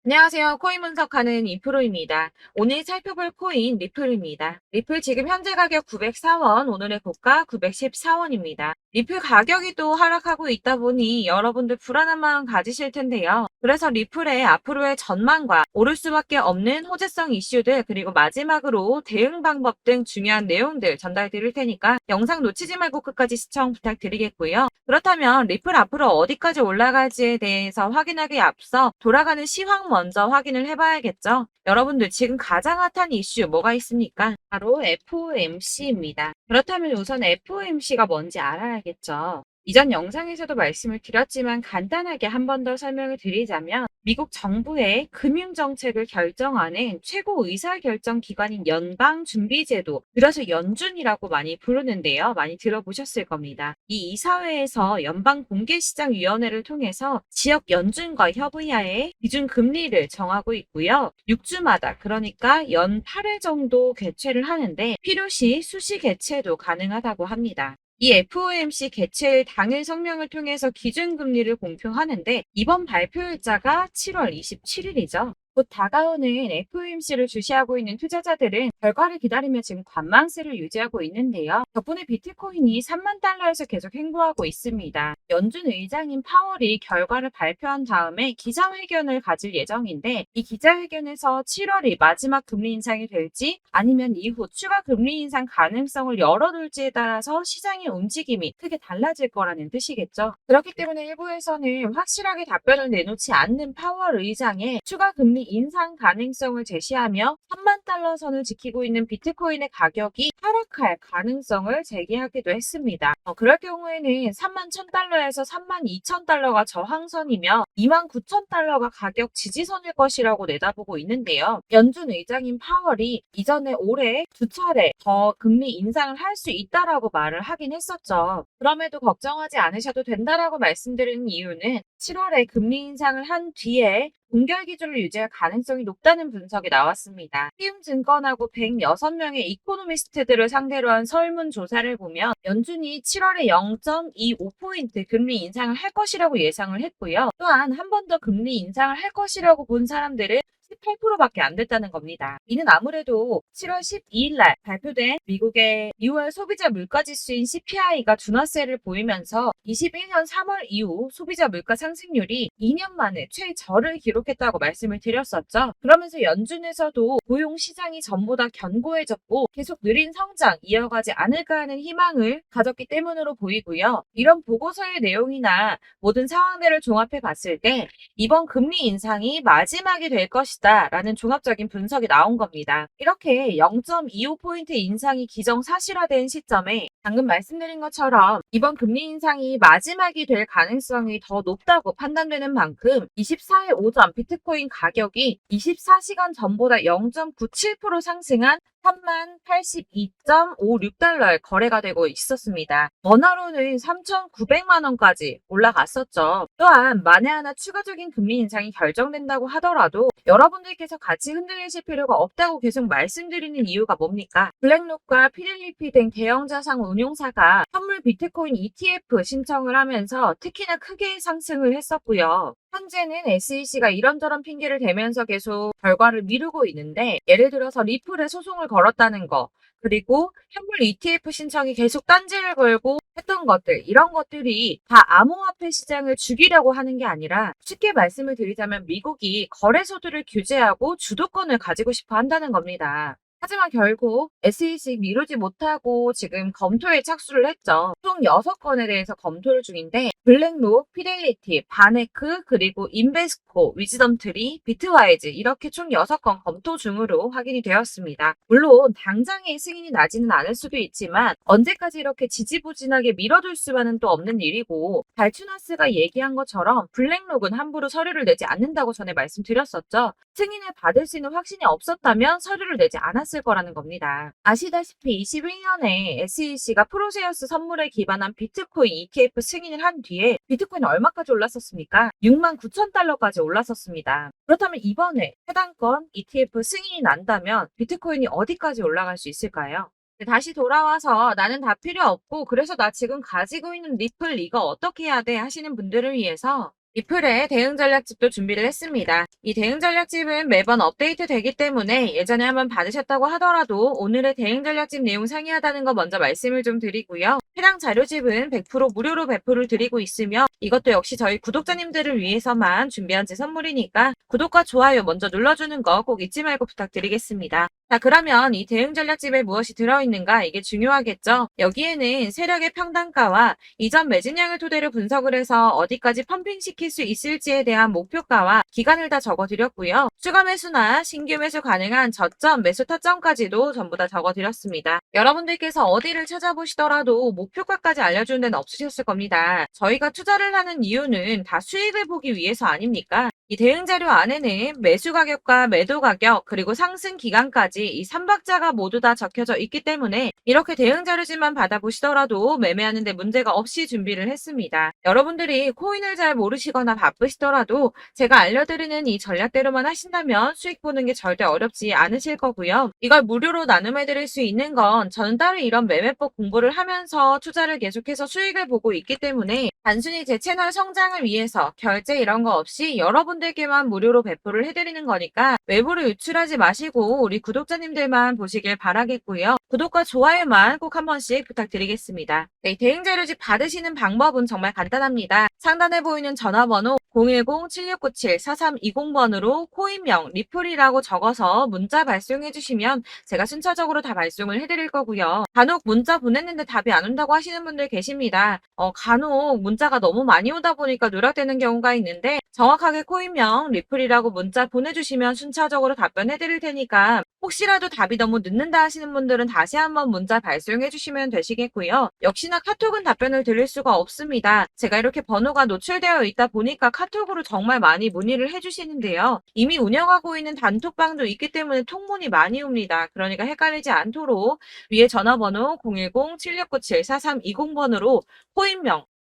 안녕하세요. 코인 분석하는 이프로입니다. 오늘 살펴볼 코인 리플입니다. 리플 지금 현재 가격 904원, 오늘의 고가 914원입니다. 리플 가격이 또 하락하고 있다 보니 여러분들 불안한 마음 가지실 텐데요. 그래서 리플의 앞으로의 전망과 오를 수밖에 없는 호재성 이슈들 그리고 마지막으로 대응 방법 등 중요한 내용들 전달 드릴 테니까 영상 놓치지 말고 끝까지 시청 부탁드리겠고요. 그렇다면 리플 앞으로 어디까지 올라갈지에 대해서 확인하기에 앞서 돌아가는 시황 먼저 확인을 해봐야겠죠. 여러분들 지금 가장 핫한 이슈 뭐가 있습니까? 바로 FOMC입니다. 그렇다면 우선 FOMC가 뭔지 알아야겠죠. 이전 영상에서도 말씀을 드렸지만 간단하게 한 번 더 설명을 드리자면 미국 정부의 금융정책을 결정하는 최고 의사결정 기관인 연방준비제도, 그래서 연준이라고 많이 부르는데요. 많이 들어보셨을 겁니다. 이 이사회에서 연방공개시장위원회를 통해서 지역 연준과 협의하에 기준금리를 정하고 있고요. 6주마다 그러니까 연 8회 정도 개최를 하는데 필요시 수시 개최도 가능하다고 합니다. 이 FOMC 개최일 당일 성명을 통해서 기준금리를 공표하는데 이번 발표일자가 7월 27일이죠. 곧 다가오는 FOMC를 주시하고 있는 투자자들은 결과를 기다리며 지금 관망세를 유지하고 있는데요. 덕분에 비트코인이 3만 달러에서 계속 횡보하고 있습니다. 연준 의장인 파월이 결과를 발표한 다음에 기자회견을 가질 예정인데 이 기자회견에서 7월이 마지막 금리 인상이 될지 아니면 이후 추가 금리 인상 가능성을 열어둘지에 따라서 시장의 움직임이 크게 달라질 거라는 뜻이겠죠. 그렇기 때문에 일부에서는 확실하게 답변을 내놓지 않는 파월 의장의 추가 금리 인상 가능성을 제시하며 3만 달러 선을 지키고 있는 비트코인의 가격이 하락할 가능성을 제기하기도 했습니다. 그럴 경우에는 3만 1,000달러에서 3만 2,000달러가 저항선이며 2만 9,000달러가 가격 지지선일 것이라고 내다보고 있는데요. 연준 의장인 파월이 이전에 올해 두 차례 더 금리 인상을 할 수 있다라고 말을 하긴 했었죠. 그럼에도 걱정하지 않으셔도 된다라고 말씀드리는 이유는 7월에 금리 인상을 한 뒤에 동결 기준을 유지할 가능성이 높다는 분석이 나왔습니다. 키움증권하고 106명의 이코노미스트들을 상대로 한 설문조사를 보면 연준이 7월에 0.25포인트 금리 인상을 할 것이라고 예상을 했고요. 또한 한 번 더 금리 인상을 할 것이라고 본 사람들은 18%밖에 안 됐다는 겁니다. 이는 아무래도 7월 12일 날 발표된 미국의 2월 소비자 물가지수인 CPI가 둔화세를 보이면서 21년 3월 이후 소비자 물가 상승률이 2년 만에 최저를 기록했다고 말씀을 드렸었죠. 그러면서 연준에서도 고용 시장이 전보다 견고해졌고 계속 느린 성장 이어가지 않을까 하는 희망을 가졌기 때문으로 보이고요. 이런 보고서의 내용이나 모든 상황들을 종합해 봤을 때 이번 금리 인상이 마지막이 될 것이다 라는 종합적인 분석이 나온 겁니다. 이렇게 0.25포인트 인상이 기정사실화된 시점에 방금 말씀드린 것처럼 이번 금리 인상이 마지막이 될 가능성이 더 높다고 판단되는 만큼 24일 오전 비트코인 가격이 24시간 전보다 0.97% 상승한 3082.56달러에 거래가 되고 있었습니다. 원화로는 3,900만 원까지 올라갔었죠. 또한 만에 하나 추가적인 금리 인상이 결정된다고 하더라도 여러분들께서 같이 흔들리실 필요가 없다고 계속 말씀드리는 이유가 뭡니까? 블랙록과 피델리피 등 대형 자산 운용사가 선물 비트코인 ETF 신청을 하면서 특히나 크게 상승을 했었고요. 현재는 SEC가 이런저런 핑계를 대면서 계속 결과를 미루고 있는데 예를 들어서 리플에 소송을 걸었다는 거 그리고 현물 ETF 신청이 계속 딴지를 걸고 했던 것들 이런 것들이 다 암호화폐 시장을 죽이려고 하는 게 아니라 쉽게 말씀을 드리자면 미국이 거래소들을 규제하고 주도권을 가지고 싶어 한다는 겁니다. 하지만 결국 SEC 미루지 못하고 지금 검토에 착수를 했죠. 총 6건에 대해서 검토를 중인데 블랙록, 피델리티, 바네크, 그리고 인베스코, 위즈덤트리, 비트와이즈 이렇게 총 6건 검토 중으로 확인이 되었습니다. 물론 당장의 승인이 나지는 않을 수도 있지만 언제까지 이렇게 지지부진하게 밀어둘 수만은 또 없는 일이고 발추나스가 얘기한 것처럼 블랙록은 함부로 서류를 내지 않는다고 전에 말씀드렸었죠. 승인을 받을 수 있는 확신이 없었다면 서류를 내지 않았을 거라는 겁니다. 아시다시피 21년에 SEC가 프로세우스 선물에 기반한 비트코인 ETF 승인을 한 뒤에 비트코인은 얼마까지 올랐었습니까? 6만 9천 달러까지 올랐었습니다. 그렇다면 이번에 해당 건 ETF 승인이 난다면 비트코인이 어디까지 올라갈 수 있을까요? 다시 돌아와서 나는 다 필요 없고 그래서 나 지금 가지고 있는 리플 이거 어떻게 해야 돼 하시는 분들을 위해서 리플의 대응 전략집도 준비를 했습니다. 이 대응 전략집은 매번 업데이트 되기 때문에 예전에 한번 받으셨다고 하더라도 오늘의 대응 전략집 내용 상이하다는 거 먼저 말씀을 좀 드리고요. 해당 자료집은 100% 무료로 배포를 드리고 있으며 이것도 역시 저희 구독자님들을 위해서만 준비한 제 선물이니까 구독과 좋아요 먼저 눌러주는 거 꼭 잊지 말고 부탁드리겠습니다. 자, 그러면 이 대응 전략집에 무엇이 들어있는가 이게 중요하겠죠? 여기에는 세력의 평단가와 이전 매진량을 토대로 분석을 해서 어디까지 펌핑시킬 수 있을지에 대한 목표가와 기간을 다 적어드렸고요. 추가 매수나 신규 매수 가능한 저점, 매수 타점까지도 전부 다 적어드렸습니다. 여러분들께서 어디를 찾아보시더라도 목표가까지 알려주는 데는 없으셨을 겁니다. 저희가 투자를 하는 이유는 다 수익을 보기 위해서 아닙니까? 이 대응 자료 안에는 매수 가격과 매도 가격 그리고 상승 기간까지 이 3박자가 모두 다 적혀져 있기 때문에 이렇게 대응 자료지만 받아보시더라도 매매하는데 문제가 없이 준비를 했습니다. 여러분들이 코인을 잘 모르시거나 바쁘시더라도 제가 알려드리는 이 전략대로만 하신다면 수익 보는 게 절대 어렵지 않으실 거고요. 이걸 무료로 나눔해드릴 수 있는 건 저는 따로 이런 매매법 공부를 하면서 투자를 계속해서 수익을 보고 있기 때문에 단순히 제 채널 성장을 위해서 결제 이런 거 없이 여러분들께만 무료로 배포를 해드리는 거니까 외부로 유출하지 마시고 우리 구독자님들만 보시길 바라겠고요. 구독과 좋아요만 꼭 한 번씩 부탁드리겠습니다. 네, 대응 자료집 받으시는 방법은 정말 간단합니다. 상단에 보이는 전화번호 010-7697-4320번으로 코인명 리플이라고 적어서 문자 발송해 주시면 제가 순차적으로 다 발송을 해드릴 거고요. 간혹 문자 보냈는데 답이 안 온다고 하시는 분들 계십니다. 간혹 문자가 너무 많이 오다 보니까 누락되는 경우가 있는데 정확하게 코인명 리플이라고 문자 보내주시면 순차적으로 답변해 드릴 테니까 혹시라도 답이 너무 늦는다 하시는 분들은 다시 한번 문자 발송해 주시면 되시겠고요. 역시나 카톡은 답변을 드릴 수가 없습니다. 제가 이렇게 번호가 노출되어 있다 보니까 카톡으로 정말 많이 문의를 해주시는데요. 이미 운영하고 있는 단톡방도 있기 때문에 통문이 많이 옵니다. 그러니까 헷갈리지 않도록 위에 전화번호 010-7697-4320번으로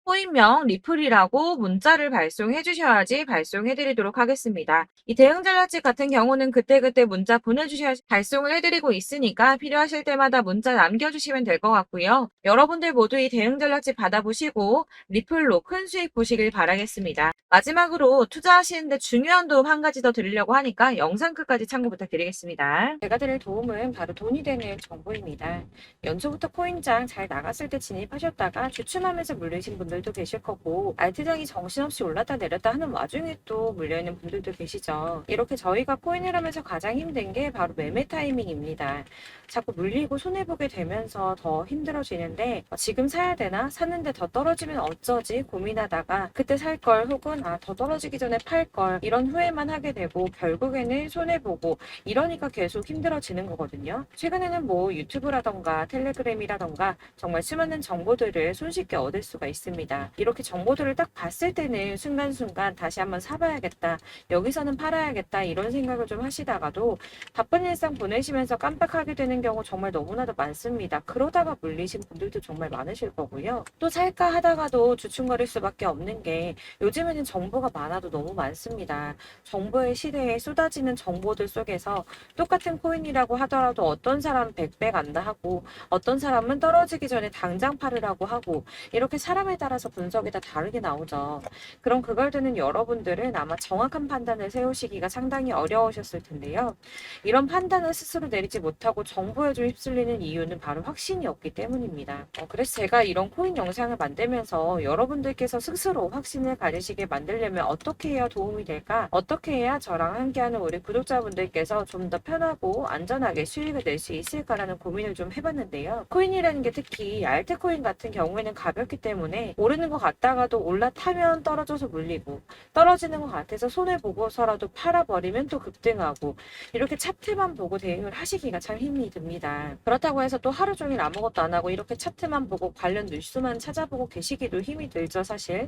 코인명 리플이라고 문자를 발송해 주셔야지 발송해 드리도록 하겠습니다. 이 대응 전략집 같은 경우는 그때그때 문자 보내주셔야지 발송을 해드리고 있으니까 필요하실 때마다 문자 남겨주시면 될 것 같고요. 여러분들 모두 이 대응 전략집 받아보시고 리플로 큰 수익 보시길 바라겠습니다. 마지막으로 투자하시는데 중요한 도움 한 가지 더 드리려고 하니까 영상 끝까지 참고 부탁드리겠습니다. 제가 드릴 도움은 바로 돈이 되는 정보입니다. 연초부터 코인장 잘 나갔을 때 진입하셨다가 주춤하면서 물리신 분들도 계실 거고 알트장이 정신없이 올랐다 내렸다 하는 와중에 또 물려있는 분들도 계시죠. 이렇게 저희가 코인을 하면서 가장 힘든 게 바로 매매 타이밍입니다. 자꾸 물리고 손해보게 되면서 더 힘들어지는데 지금 사야 되나? 샀는데 더 떨어지면 어쩌지? 고민하다가 그때 살 걸 혹은 더 떨어지기 전에 팔 걸 이런 후회만 하게 되고 결국에는 손해보고 이러니까 계속 힘들어지는 거거든요. 최근에는 뭐 유튜브라던가 텔레그램이라던가 정말 수많은 정보들을 손쉽게 얻을 수가 있습니다. 이렇게 정보들을 딱 봤을 때는 순간순간 다시 한번 사봐야겠다. 여기서는 팔아야겠다. 이런 생각을 좀 하시다가도 바쁜 일상 보내시면서 깜빡하게 되는 경우 정말 너무나도 많습니다. 그러다가 물리신 분들도 정말 많으실 거고요. 또 살까 하다가도 주춤거릴 수밖에 없는 게 요즘에는 정보가 많아도 너무 많습니다. 정보의 시대에 쏟아지는 정보들 속에서 똑같은 코인이라고 하더라도 어떤 사람은 100배 간다 하고 어떤 사람은 떨어지기 전에 당장 팔으라고 하고 이렇게 사람에 따라서 분석이 다 다르게 나오죠. 그럼 그걸 듣는 여러분들은 아마 정확한 판단을 세우시기가 상당히 어려우셨을 텐데요. 이런 판단을 스스로 내리지 못하고 정보에 좀 휩쓸리는 이유는 바로 확신이 없기 때문입니다. 그래서 제가 이런 코인 영상을 만들면서 여러분들께서 스스로 확신을 가지시게 만들려면 어떻게 해야 도움이 될까? 어떻게 해야 저랑 함께하는 우리 구독자분들께서 좀 더 편하고 안전하게 수익을 낼 수 있을까라는 고민을 좀 해봤는데요. 코인이라는 게 특히 알트코인 같은 경우에는 가볍기 때문에 오르는 것 같다가도 올라타면 떨어져서 물리고 떨어지는 것 같아서 손해보고서라도 팔아버리면 또 급등하고 이렇게 차트만 보고 대응을 하시기가 참 힘이 듭니다. 그렇다고 해서 또 하루 종일 아무것도 안 하고 이렇게 차트만 보고 관련 뉴스만 찾아보고 계시기도 힘이 들죠, 사실.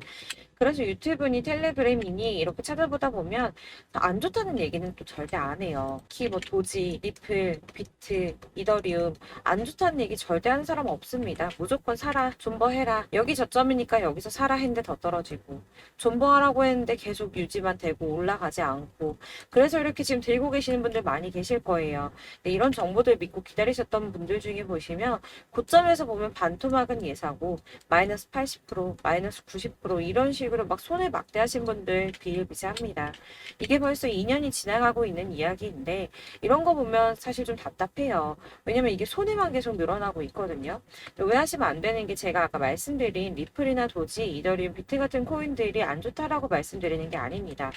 그래서 유튜브니 텔레그램이니 이렇게 찾아보다 보면 안 좋다는 얘기는 또 절대 안 해요. 특히 뭐 도지, 리플, 비트, 이더리움 안 좋다는 얘기 절대 하는 사람 없습니다. 무조건 사라, 존버해라. 여기 저점이니까 오르니까 여기서 사라 했는데 더 떨어지고, 존버하라고 했는데 계속 유지만 되고 올라가지 않고, 그래서 이렇게 지금 들고 계시는 분들 많이 계실 거예요. 근데 이런 정보들 믿고 기다리셨던 분들 중에 보시면 고점에서 보면 반토막은 예사고 마이너스 80%, 마이너스 90% 이런 식으로 막 손해 막대하신 분들 비일비재합니다. 이게 벌써 2년이 지나가고 있는 이야기인데 이런 거 보면 사실 좀 답답해요. 왜냐면 이게 손해만 계속 늘어나고 있거든요. 오해하시면 안 되는 게 제가 아까 말씀드린 리플이나 도지, 이더리움, 비트 같은 코인들이 안 좋다라고 말씀드리는 게 아닙니다.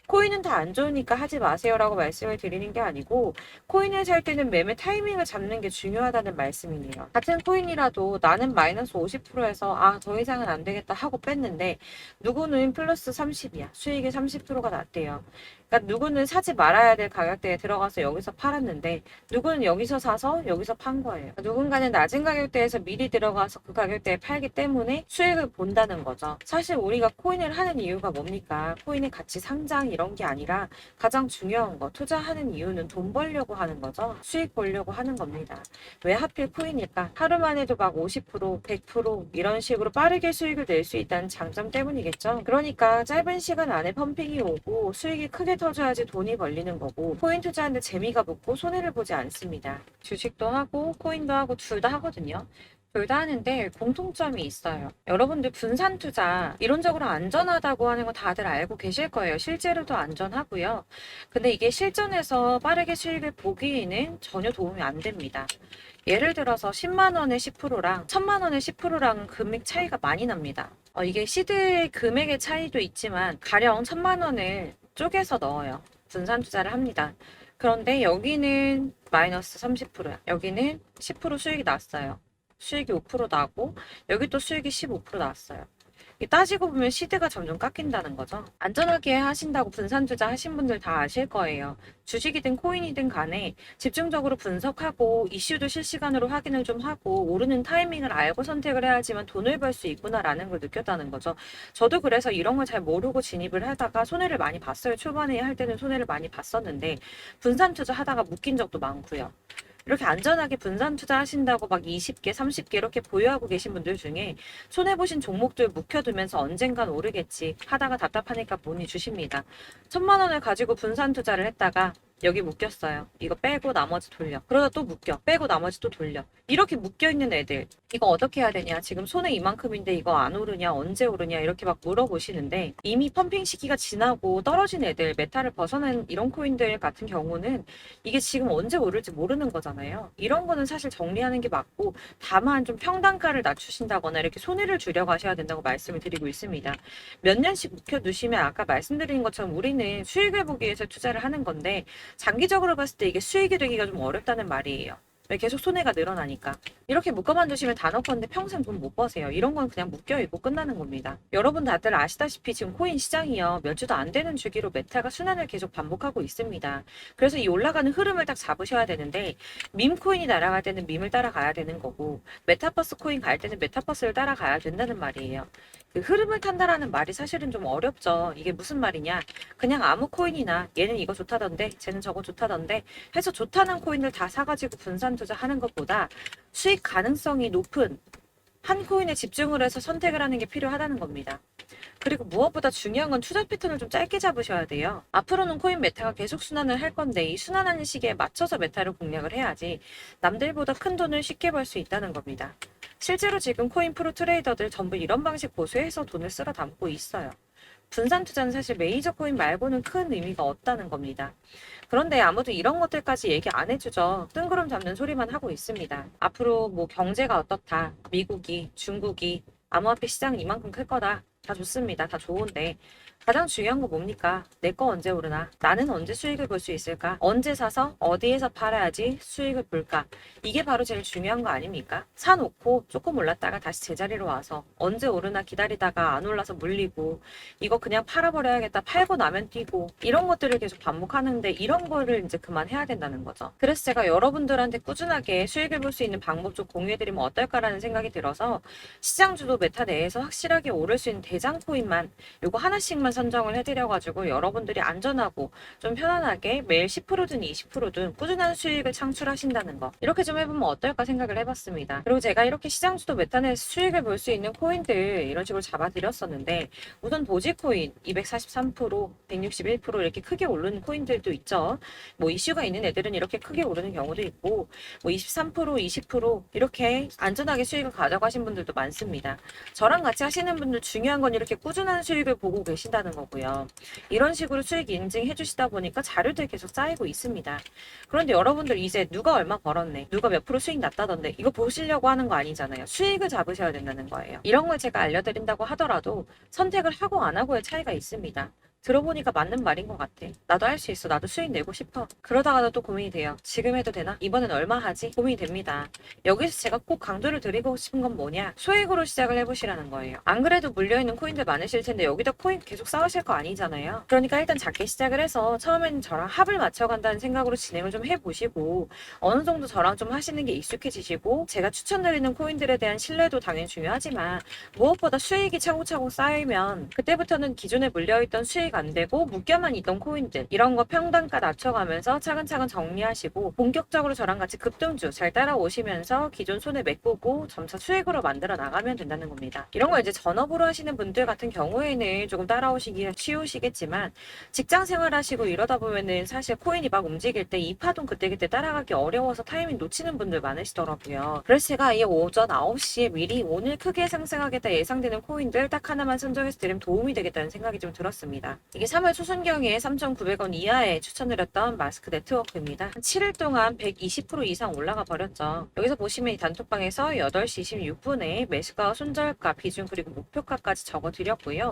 코인은 다 안 좋으니까 하지 마세요라고 말씀을 드리는 게 아니고 코인을 살 때는 매매 타이밍을 잡는 게 중요하다는 말씀이에요. 같은 코인이라도 나는 마이너스 50%에서 더 이상은 안 되겠다 하고 뺐는데 누구는 플러스 30이야. 수익이 30%가 났대요. 그러니까 누구는 사지 말아야 될 가격대에 들어가서 여기서 팔았는데 누구는 여기서 사서 여기서 판 거예요. 누군가는 낮은 가격대에서 미리 들어가서 그 가격대에 팔기 때문에 수익을 본다는 거죠. 사실 우리가 코인을 하는 이유가 뭡니까? 코인의 가치 상장 이런 게 아니라 가장 중요한 거 투자하는 이유는 돈 벌려고 하는 거죠. 수익 보려고 하는 겁니다. 왜 하필 코인일까? 하루만 해도 막 50%, 100% 이런 식으로 빠르게 수익을 낼 수 있다는 장점 때문이겠죠. 그러니까 짧은 시간 안에 펌핑이 오고 수익이 크게 터져야지 돈이 벌리는 거고 코인 투자하는데 재미가 붙고 손해를 보지 않습니다. 주식도 하고 코인도 하고 둘 다 하거든요. 둘 다 하는데 공통점이 있어요. 여러분들 분산 투자 이론적으로 안전하다고 하는 거 다들 알고 계실 거예요. 실제로도 안전하고요. 근데 이게 실전에서 빠르게 수익을 보기에는 전혀 도움이 안 됩니다. 예를 들어서 10만 원의 10%랑 1000만 원의 10%랑 금액 차이가 많이 납니다. 이게 시드의 금액의 차이도 있지만 가령 1000만 원을 쪼개서 넣어요. 분산 투자를 합니다. 그런데 여기는 마이너스 30%야. 여기는 10% 수익이 났어요. 수익이 5% 나고 여기 또 수익이 15% 나왔어요. 따지고 보면 시드가 점점 깎인다는 거죠. 안전하게 하신다고 분산 투자 하신 분들 다 아실 거예요. 주식이든 코인이든 간에 집중적으로 분석하고 이슈도 실시간으로 확인을 좀 하고 오르는 타이밍을 알고 선택을 해야지만 돈을 벌 수 있구나라는 걸 느꼈다는 거죠. 저도 그래서 이런 걸 잘 모르고 진입을 하다가 손해를 많이 봤어요. 초반에 할 때는 손해를 많이 봤었는데 분산 투자 하다가 묶인 적도 많고요. 이렇게 안전하게 분산 투자하신다고 막 20개, 30개 이렇게 보유하고 계신 분들 중에 손해보신 종목들 묵혀두면서 언젠간 오르겠지 하다가 답답하니까 문의 주십니다. 1000만 원을 가지고 분산 투자를 했다가 여기 묶였어요. 이거 빼고 나머지 돌려. 그러다 또 묶여. 빼고 나머지 또 돌려. 이렇게 묶여있는 애들 이거 어떻게 해야 되냐? 지금 손해 이만큼인데 이거 안 오르냐? 언제 오르냐? 이렇게 막 물어보시는데 이미 펌핑 시기가 지나고 떨어진 애들 메타를 벗어난 이런 코인들 같은 경우는 이게 지금 언제 오를지 모르는 거잖아요. 이런 거는 사실 정리하는 게 맞고 다만 좀 평단가를 낮추신다거나 이렇게 손해를 줄여 가셔야 된다고 말씀을 드리고 있습니다. 몇 년씩 묵혀두시면 아까 말씀드린 것처럼 우리는 수익을 보기 위해서 투자를 하는 건데 장기적으로 봤을 때 이게 수익이 되기가 좀 어렵다는 말이에요. 왜 계속 손해가 늘어나니까. 이렇게 묶어만 두시면 단어컨대 평생 돈 못 버세요. 이런 건 그냥 묶여있고 끝나는 겁니다. 여러분 다들 아시다시피 지금 코인 시장이요. 몇 주도 안 되는 주기로 메타가 순환을 계속 반복하고 있습니다. 그래서 이 올라가는 흐름을 딱 잡으셔야 되는데 밈 코인이 날아갈 때는 밈을 따라가야 되는 거고 메타버스 코인 갈 때는 메타버스를 따라가야 된다는 말이에요. 그 흐름을 탄다라는 말이 사실은 좀 어렵죠. 이게 무슨 말이냐. 그냥 아무 코인이나 얘는 이거 좋다던데 쟤는 저거 좋다던데 해서 좋다는 코인을 다 사가지고 분산 투자하는 것보다 수익 가능성이 높은 한 코인에 집중을 해서 선택을 하는 게 필요하다는 겁니다. 그리고 무엇보다 중요한 건 투자 패턴을 좀 짧게 잡으셔야 돼요. 앞으로는 코인 메타가 계속 순환을 할 건데 이 순환하는 시기에 맞춰서 메타를 공략을 해야지 남들보다 큰 돈을 쉽게 벌 수 있다는 겁니다. 실제로 지금 코인 프로 트레이더들 전부 이런 방식 고수해서 돈을 쓸어 담고 있어요. 분산 투자는 사실 메이저 코인 말고는 큰 의미가 없다는 겁니다. 그런데 아무도 이런 것들까지 얘기 안 해주죠. 뜬구름 잡는 소리만 하고 있습니다. 앞으로 뭐 경제가 어떻다, 미국이, 중국이, 암호화폐 시장은 이만큼 클 거다. 다 좋습니다. 다 좋은데 가장 중요한 거 뭡니까? 내 거 언제 오르나? 나는 언제 수익을 볼 수 있을까? 언제 사서 어디에서 팔아야지 수익을 볼까? 이게 바로 제일 중요한 거 아닙니까? 사놓고 조금 올랐다가 다시 제자리로 와서 언제 오르나 기다리다가 안 올라서 물리고 이거 그냥 팔아버려야겠다 팔고 나면 뛰고 이런 것들을 계속 반복하는데 이런 거를 이제 그만해야 된다는 거죠. 그래서 제가 여러분들한테 꾸준하게 수익을 볼 수 있는 방법 좀 공유해드리면 어떨까라는 생각이 들어서 시장주도 메타 내에서 확실하게 오를 수 있는 대장 코인만 요거 하나씩만 선정을 해드려가지고 여러분들이 안전하고 좀 편안하게 매일 10%든 20%든 꾸준한 수익을 창출하신다는 거, 이렇게 좀 해보면 어떨까 생각을 해봤습니다. 그리고 제가 이렇게 시장주도 메타넷에서 수익을 볼 수 있는 코인들 이런 식으로 잡아드렸었는데, 우선 도지코인 243%, 161% 이렇게 크게 오르는 코인들도 있죠. 뭐 이슈가 있는 애들은 이렇게 크게 오르는 경우도 있고, 뭐 23%, 20% 이렇게 안전하게 수익을 가져가신 분들도 많습니다. 저랑 같이 하시는 분들 중요한 건 이렇게 꾸준한 수익을 보고 계신다는 거고요. 이런 식으로 수익 인증해 주시다 보니까 자료들이 계속 쌓이고 있습니다. 그런데 여러분들 이제 누가 얼마 벌었네, 누가 몇 프로 수익 났다던데, 이거 보시려고 하는 거 아니잖아요. 수익을 잡으셔야 된다는 거예요. 이런 걸 제가 알려드린다고 하더라도 선택을 하고 안 하고의 차이가 있습니다. 들어보니까 맞는 말인 것 같아. 나도 할 수 있어. 나도 수익 내고 싶어. 그러다가도 또 고민이 돼요. 지금 해도 되나? 이번엔 얼마 하지? 고민이 됩니다. 여기서 제가 꼭 강조를 드리고 싶은 건 뭐냐? 소액으로 시작을 해보시라는 거예요. 안 그래도 물려있는 코인들 많으실 텐데 여기다 코인 계속 쌓으실 거 아니잖아요. 그러니까 일단 작게 시작을 해서 처음에는 저랑 합을 맞춰간다는 생각으로 진행을 좀 해보시고, 어느 정도 저랑 좀 하시는 게 익숙해지시고, 제가 추천드리는 코인들에 대한 신뢰도 당연히 중요하지만 무엇보다 수익이 차곡차곡 쌓이면 그때부터는 기존에 물려있던 수익 안 되고 묶여만 있던 코인들 이런 거 평단가 낮춰가면서 차근차근 정리하시고, 본격적으로 저랑 같이 급등주 잘 따라오시면서 기존 손에 메꾸고 점차 수익으로 만들어 나가면 된다는 겁니다. 이런 거 이제 전업으로 하시는 분들 같은 경우에는 조금 따라오시기 쉬우시겠지만, 직장 생활하시고 이러다 보면은 사실 코인이 막 움직일 때 이 파동 그때그때 따라가기 어려워서 타이밍 놓치는 분들 많으시더라고요. 그래서 제가 이 오전 9시에 미리 오늘 크게 상승하겠다 예상되는 코인들 딱 하나만 선정해서 드리면 도움이 되겠다는 생각이 좀 들었습니다. 이게 3월 초순경에 3,900원 이하에 추천드렸던 마스크 네트워크입니다. 한 7일 동안 120% 이상 올라가 버렸죠. 여기서 보시면 이 단톡방에서 8시 26분에 매수가, 손절가, 비중 그리고 목표가까지 적어드렸고요.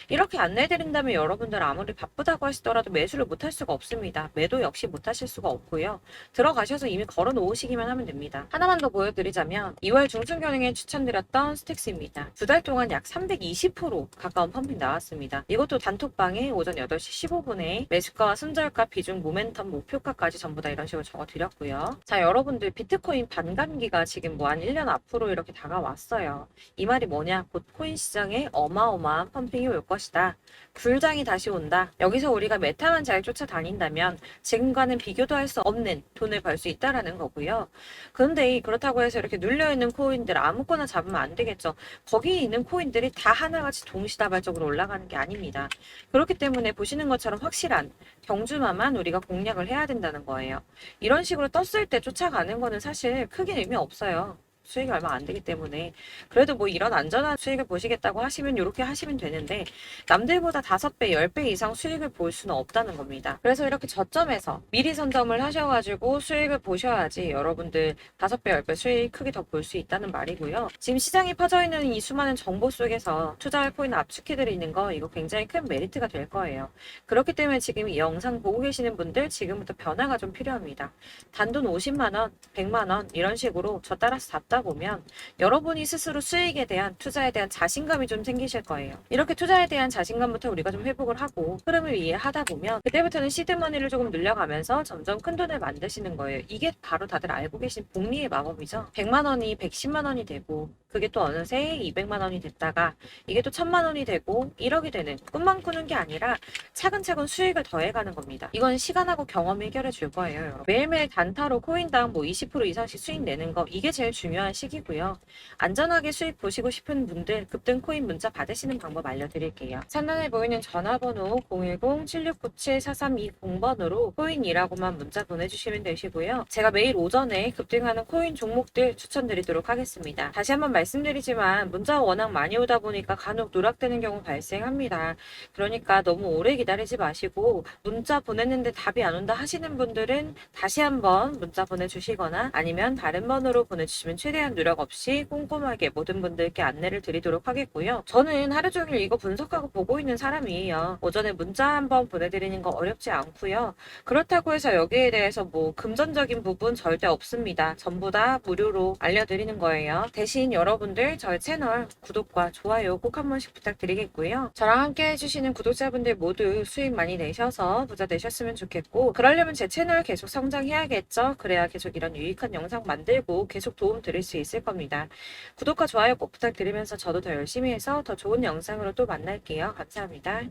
이렇게 안내해드린다면 여러분들 아무리 바쁘다고 하시더라도 매수를 못할 수가 없습니다. 매도 역시 못하실 수가 없고요. 들어가셔서 이미 걸어 놓으시기만 하면 됩니다. 하나만 더 보여드리자면 2월 중순경에 추천드렸던 스택스입니다. 2달 동안 약 320% 가까운 펌핑 나왔습니다. 이것도 단톡방에 오전 8시 15분에 매수가와 손절가, 비중, 모멘텀, 목표가까지 전부 다 이런 식으로 적어드렸고요. 자, 여러분들 비트코인 반감기가 지금 뭐 한 1년 앞으로 이렇게 다가왔어요. 이 말이 뭐냐? 곧 코인 시장에 어마어마한 펌핑이 올 것이다. 불장이 다시 온다. 여기서 우리가 메타만 잘 쫓아다닌다면 지금과는 비교도 할 수 없는 돈을 벌 수 있다라는 거고요. 그런데 그렇다고 해서 이렇게 눌려있는 코인들 아무거나 잡으면 안 되겠죠. 거기에 있는 코인들이 다 하나같이 동시다발적으로 올라가는 게 아닙니다. 그렇기 때문에 보시는 것처럼 확실한 경주마만 우리가 공략을 해야 된다는 거예요. 이런 식으로 떴을 때 쫓아가는 거는 사실 크게 의미 없어요. 수익이 얼마 안 되기 때문에. 그래도 뭐 이런 안전한 수익을 보시겠다고 하시면 이렇게 하시면 되는데, 남들보다 5배, 10배 이상 수익을 볼 수는 없다는 겁니다. 그래서 이렇게 저점에서 미리 선점을 하셔가지고 수익을 보셔야지 여러분들 5배, 10배 수익 크게 더 볼 수 있다는 말이고요. 지금 시장이 퍼져 있는 이 수많은 정보 속에서 투자할 코인을 압축해드리는 거, 이거 굉장히 큰 메리트가 될 거예요. 그렇기 때문에 지금 이 영상 보고 계시는 분들 지금부터 변화가 좀 필요합니다. 단돈 50만원, 100만원 이런 식으로 저 따라서 잡다 보면 여러분이 스스로 수익에 대한, 투자에 대한 자신감이 좀 생기실 거예요. 이렇게 투자에 대한 자신감부터 우리가 좀 회복을 하고 흐름을 이해하다 보면 그때부터는 시드머니를 조금 늘려가면서 점점 큰 돈을 만드시는 거예요. 이게 바로 다들 알고 계신 복리의 마법이죠. 100만 원이 110만 원이 되고, 그게 또 어느새 200만 원이 됐다가 이게 또 1000만 원이 되고 1억이 되는, 꿈만 꾸는 게 아니라 차근차근 수익을 더해가는 겁니다. 이건 시간하고 경험이 해결해 줄 거예요. 여러분. 매일매일 단타로 코인당 뭐 20% 이상씩 수익 내는 거, 이게 제일 중요한 시기고요. 안전하게 수익 보시고 싶은 분들 급등 코인 문자 받으시는 방법 알려드릴게요. 상단에 보이는 전화번호 010-7697-4320번으로 코인이라고만 문자 보내주시면 되시고요. 제가 매일 오전에 급등하는 코인 종목들 추천드리도록 하겠습니다. 다시 한번 말씀드리지만 문자가 워낙 많이 오다 보니까 간혹 누락되는 경우 발생합니다. 그러니까 너무 오래 기다리지 마시고, 문자 보냈는데 답이 안 온다 하시는 분들은 다시 한번 문자 보내주시거나 아니면 다른 번호로 보내주시면 최대한 누락 없이 꼼꼼하게 모든 분들께 안내를 드리도록 하겠고요. 저는 하루 종일 이거 분석하고 보고 있는 사람이에요. 오전에 문자 한번 보내드리는 거 어렵지 않고요. 그렇다고 해서 여기에 대해서 뭐 금전적인 부분 절대 없습니다. 전부 다 무료로 알려드리는 거예요. 대신 여러분들 저희 채널 구독과 좋아요 꼭 한 번씩 부탁드리겠고요. 저랑 함께 해주시는 구독자분들 모두 수익 많이 내셔서 부자 되셨으면 좋겠고, 그러려면 제 채널 계속 성장해야겠죠. 그래야 계속 이런 유익한 영상 만들고 계속 도움 드릴 수 있을 겁니다. 구독과 좋아요 꼭 부탁드리면서 저도 더 열심히 해서 더 좋은 영상으로 또 만날게요. 감사합니다.